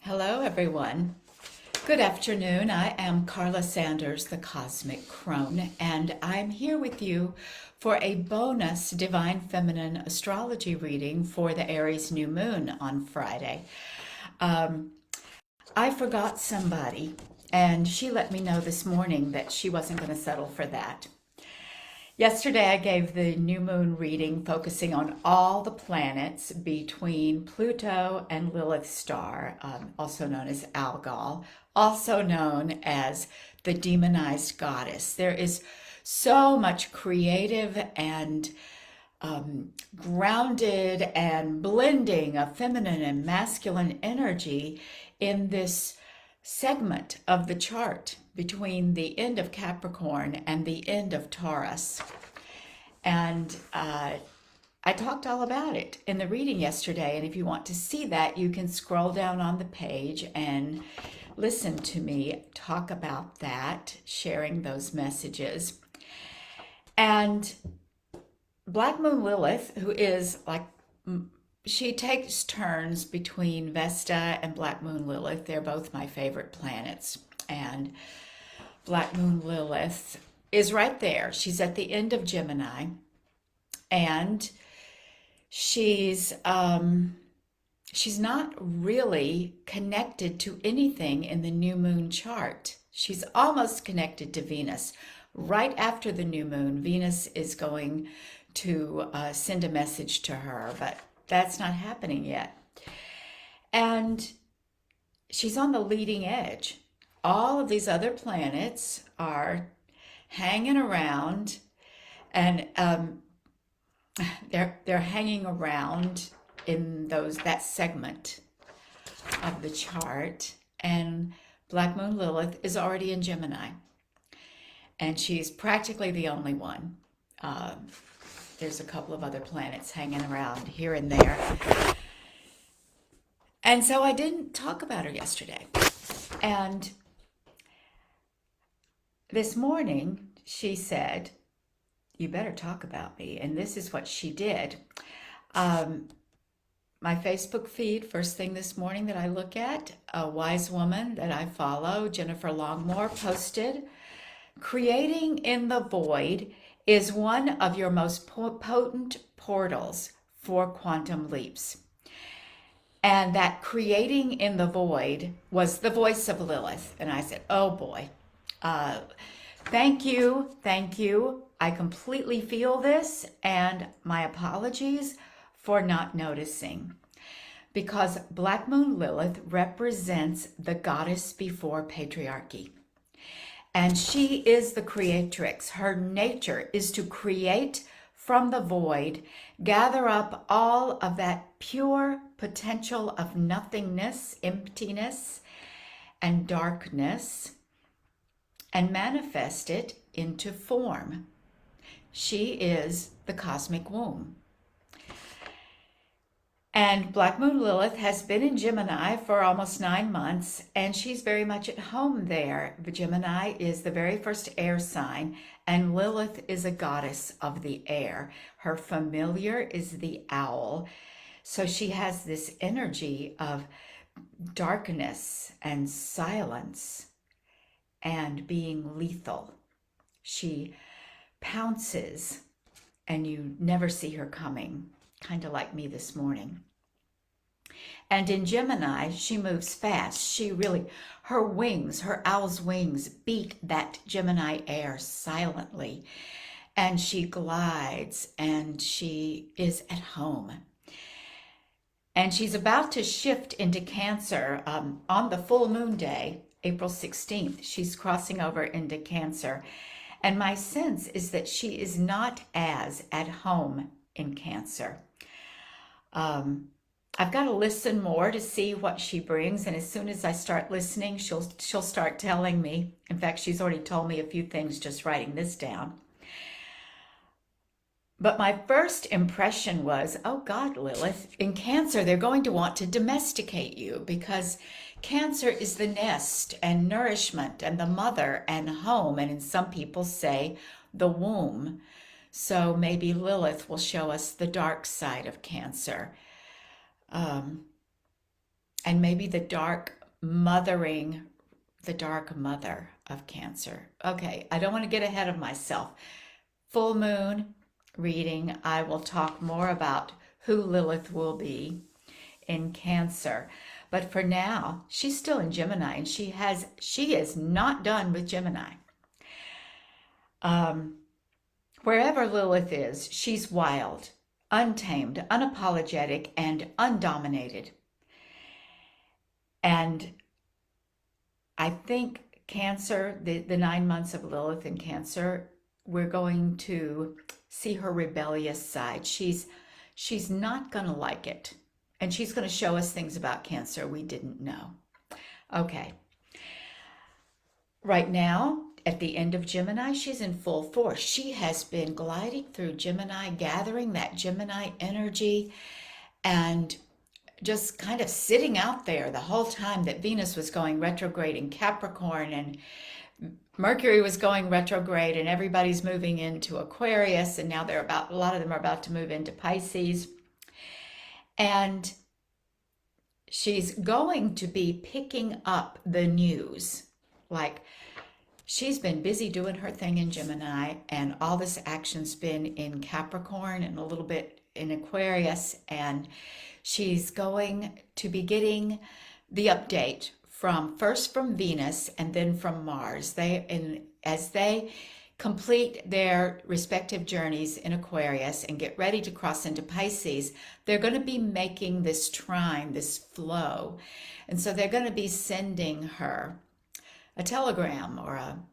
Hello, everyone. Good afternoon. I am Carla Sanders, the Cosmic Crone, and I'm here with you for a bonus Divine Feminine astrology reading for the Aries New Moon on Friday. I forgot somebody, and she let me know this morning that she wasn't going to settle for that. Yesterday, I gave the new moon reading focusing on all the planets between Pluto and Lilith star, also known as Algol, also known as the demonized goddess. There is so much creative and grounded and blending of feminine and masculine energy in this segment of the chart between the end of Capricorn and the end of Taurus. And I talked all about it in the reading yesterday. And if you want to see that, you can scroll down on the page and listen to me talk about that, sharing those messages. And Black Moon Lilith, who is like, she takes turns between Vesta and Black Moon Lilith. They're both my favorite planets. And Black Moon Lilith is right there. She's at the end of Gemini. And she's not really connected to anything in the new moon chart. She's almost connected to Venus. Right after the new moon, Venus is going to send a message to her, but that's not happening yet. And she's on the leading edge. All of these other planets are hanging around, and they're hanging around in that segment of the chart. And Black Moon Lilith is already in Gemini, and she's practically the only one. There's a couple of other planets hanging around here and there. And so I didn't talk about her yesterday. And this morning she said, "You better talk about me." And this is what she did. My Facebook feed, first thing this morning that I look at, a wise woman that I follow, Jennifer Longmore, posted, "Creating in the void is one of your most potent portals for quantum leaps." And that creating in the void was the voice of Lilith. And I said, oh boy, thank you. I completely feel this, and my apologies for not noticing. Because Black Moon Lilith represents the goddess before patriarchy. And she is the creatrix. Her nature is to create from the void, gather up all of that pure potential of nothingness, emptiness, and darkness, and manifest it into form. She is the cosmic womb. And Black Moon Lilith has been in Gemini for almost 9 months, and she's very much at home there. Gemini is the very first air sign, and Lilith is a goddess of the air. Her familiar is the owl. So she has this energy of darkness and silence and being lethal. She pounces, and you never see her coming. Kind of like me this morning. And in Gemini, she moves fast. Her wings, her owl's wings, beat that Gemini air silently. And she glides, and she is at home. And she's about to shift into Cancer on the full moon day, April 16th. She's crossing over into Cancer. And my sense is that she is not as at home in Cancer. I've got to listen more to see what she brings, and as soon as I start listening, she'll start telling me. In fact, she's already told me a few things just writing this down. But my first impression was, oh God, Lilith, in Cancer, they're going to want to domesticate you, because Cancer is the nest and nourishment and the mother and home, and some people say the womb. So maybe Lilith will show us the dark side of Cancer. and maybe the dark mothering, the dark mother of Cancer. Okay, I don't want to get ahead of myself. Full moon reading, I will talk more about who Lilith will be in Cancer. But for now, she's still in Gemini, and she is not done with Gemini. Wherever Lilith is, she's wild, untamed, unapologetic, and undominated. And I think Cancer, the 9 months of Lilith in Cancer, we're going to see her rebellious side. She's not going to like it. And she's going to show us things about Cancer we didn't know. Okay. Right now, at the end of Gemini, she's in full force. She has been gliding through Gemini, gathering that Gemini energy, and just kind of sitting out there the whole time that Venus was going retrograde in Capricorn and Mercury was going retrograde, and everybody's moving into Aquarius, and now a lot of them are about to move into Pisces. And she's going to be picking up the news. Like, she's been busy doing her thing in Gemini, and all this action's been in Capricorn and a little bit in Aquarius, and she's going to be getting the update first from Venus and then from Mars. As they complete their respective journeys in Aquarius and get ready to cross into Pisces, they're going to be making this trine, this flow. And so they're going to be sending her a telegram or an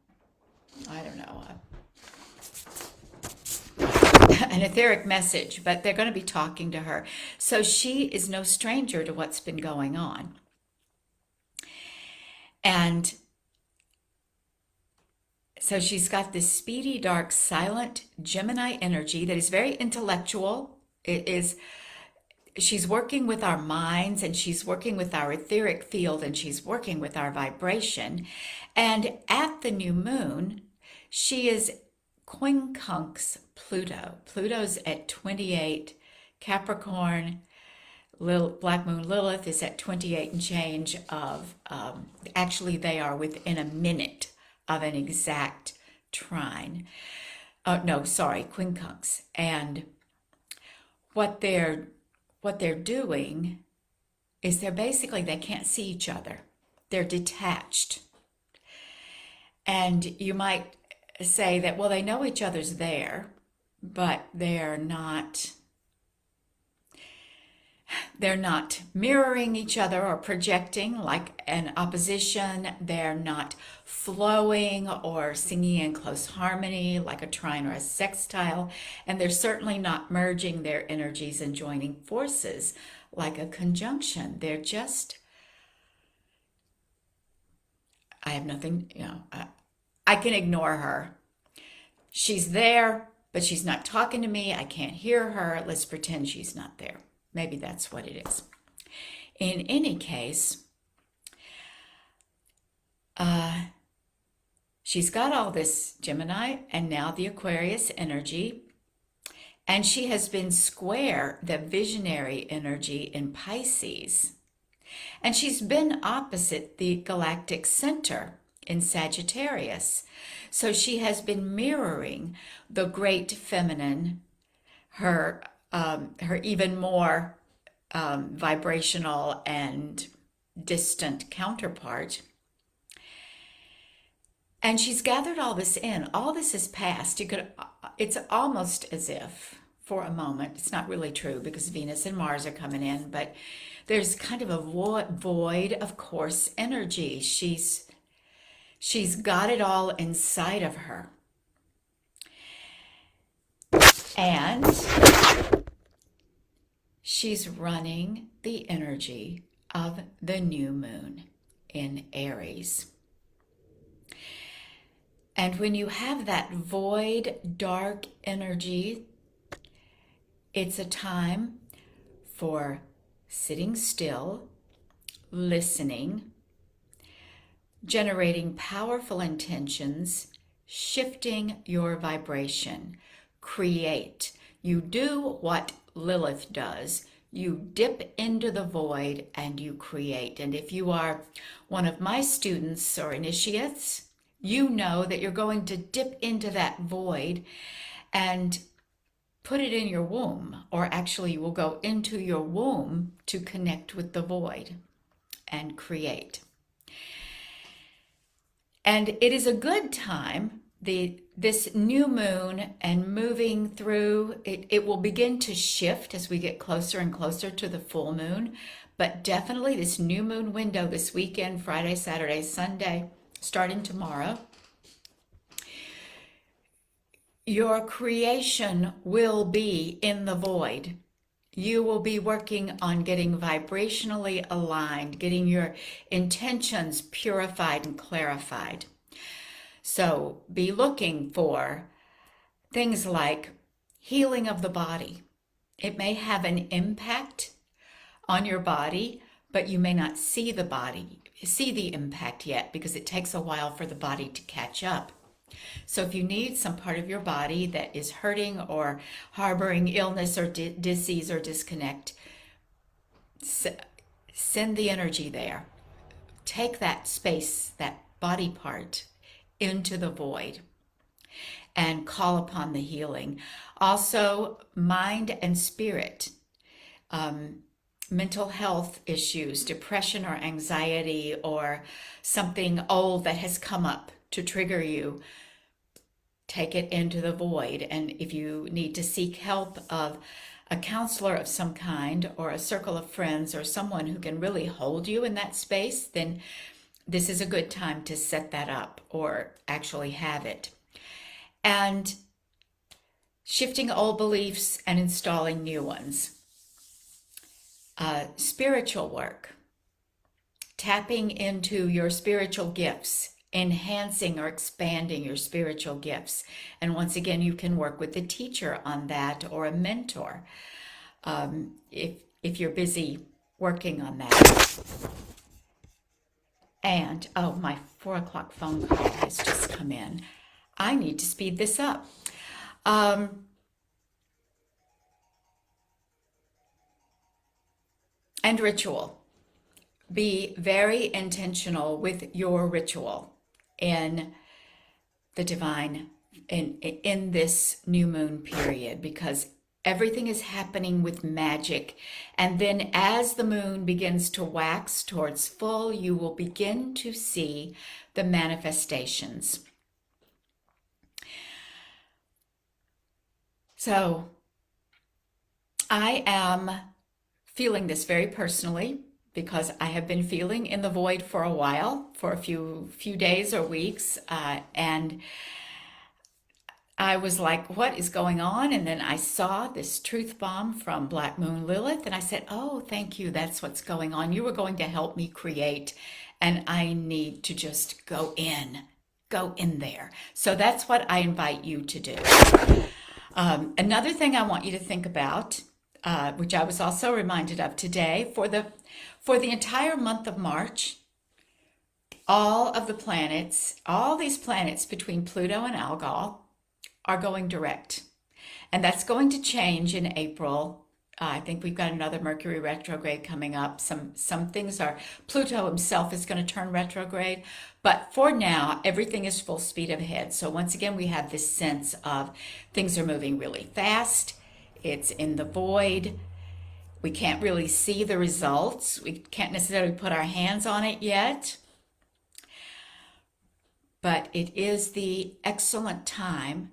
etheric message, but they're going to be talking to her. So she is no stranger to what's been going on. And so she's got this speedy, dark, silent Gemini energy that is very intellectual. She's working with our minds, and she's working with our etheric field, and she's working with our vibration. And at the new moon, she is quincunx Pluto. Pluto's at 28 Capricorn. Black Moon Lilith is at 28 and change of, actually they are within a minute of an exact trine. Quincunx. And what they're doing is they can't see each other. They're detached. And you might say that, well, they know each other's there, but they're not mirroring each other or projecting like an opposition. They're not flowing or singing in close harmony like a trine or a sextile. And they're certainly not merging their energies and joining forces like a conjunction. They're just, I have nothing, I can ignore her. She's there, but she's not talking to me. I can't hear her. Let's pretend she's not there. Maybe that's what it is. In any case, she's got all this Gemini and now the Aquarius energy, and she has been square the visionary energy in Pisces, and she's been opposite the galactic center in Sagittarius. So she has been mirroring the great feminine, her even more vibrational and distant counterpart. And she's gathered all this in. All this is past. It's almost as if, for a moment, it's not really true because Venus and Mars are coming in, but there's kind of a void of course energy. She's got it all inside of her. And she's running the energy of the new moon in Aries. And when you have that void, dark energy, it's a time for sitting still, listening, generating powerful intentions, shifting your vibration. Create. You do what Lilith does. You dip into the void and you create. And if you are one of my students or initiates, you know that you're going to dip into that void and put it in your womb, or actually you will go into your womb to connect with the void and create. And it is a good time, this new moon and moving through, it will begin to shift as we get closer and closer to the full moon. But definitely this new moon window this weekend, Friday, Saturday, Sunday, starting tomorrow, your creation will be in the void. You will be working on getting vibrationally aligned, getting your intentions purified and clarified. So be looking for things like healing of the body. It may have an impact on your body, but you may not see the impact yet, because it takes a while for the body to catch up. So if you need some part of your body that is hurting or harboring illness or disease or disconnect, send the energy there. Take that space, that body part, into the void and call upon the healing. Also, mind and spirit, mental health issues, depression or anxiety, or something old that has come up to trigger you, take it into the void. And if you need to seek help of a counselor of some kind, or a circle of friends, or someone who can really hold you in that space, then this is a good time to set that up or actually have it. And shifting old beliefs and installing new ones. Spiritual work, tapping into your spiritual gifts, enhancing or expanding your spiritual gifts. And once again, you can work with a teacher on that, or a mentor, if you're busy working on that. And, oh, my 4 o'clock phone call has just come in. I need to speed this up. And ritual. Be very intentional with your ritual in the divine, in this new moon period, because everything is happening with magic. And then as the moon begins to wax towards full, you will begin to see the manifestations. So I am feeling this very personally, because I have been feeling in the void for a while, for a few days or weeks, and I was like, what is going on? And then I saw this truth bomb from Black Moon Lilith, and I said, oh, thank you, that's what's going on. You were going to help me create, and I need to just go in there. So that's what I invite you to do. Another thing I want you to think about, which I was also reminded of today, for the entire month of March, all these planets between Pluto and Algol are going direct. And that's going to change in April. I think we've got another Mercury retrograde coming up. Some things are, Pluto himself is going to turn retrograde. But for now, everything is full speed ahead. So once again, we have this sense of things are moving really fast. It's in the void. We can't really see the results. We can't necessarily put our hands on it yet. But it is the excellent time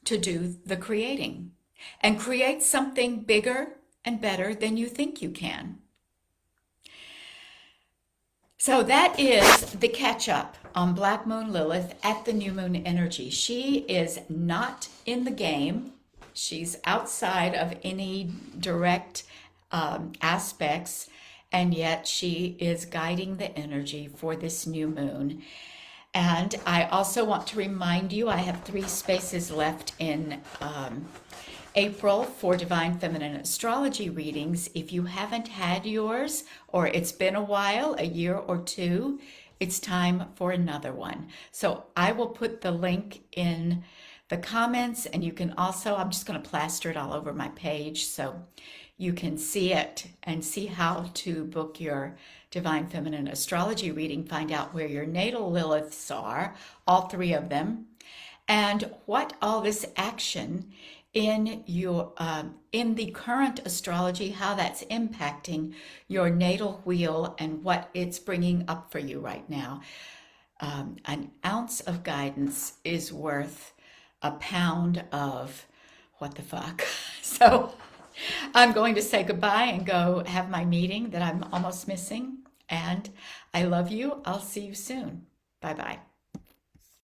to do the creating and create something bigger and better than you think you can. So that is the catch up on Black Moon Lilith at the new moon energy. She is not in the game. She's outside of any direct aspects, and yet she is guiding the energy for this new moon. And I also want to remind you, I have 3 spaces left in April for Divine Feminine Astrology readings. If you haven't had yours, or it's been a while, a year or 2, it's time for another one. So I will put the link in the comments, and you can also, I'm just going to plaster it all over my page so you can see it and see how to book your Divine Feminine Astrology reading, find out where your natal Liliths are, all three of them, and what all this action in your in the current astrology, how that's impacting your natal wheel and what it's bringing up for you right now. An ounce of guidance is worth a pound of what the fuck. So I'm going to say goodbye and go have my meeting that I'm almost missing. And I love you. I'll see you soon. Bye bye.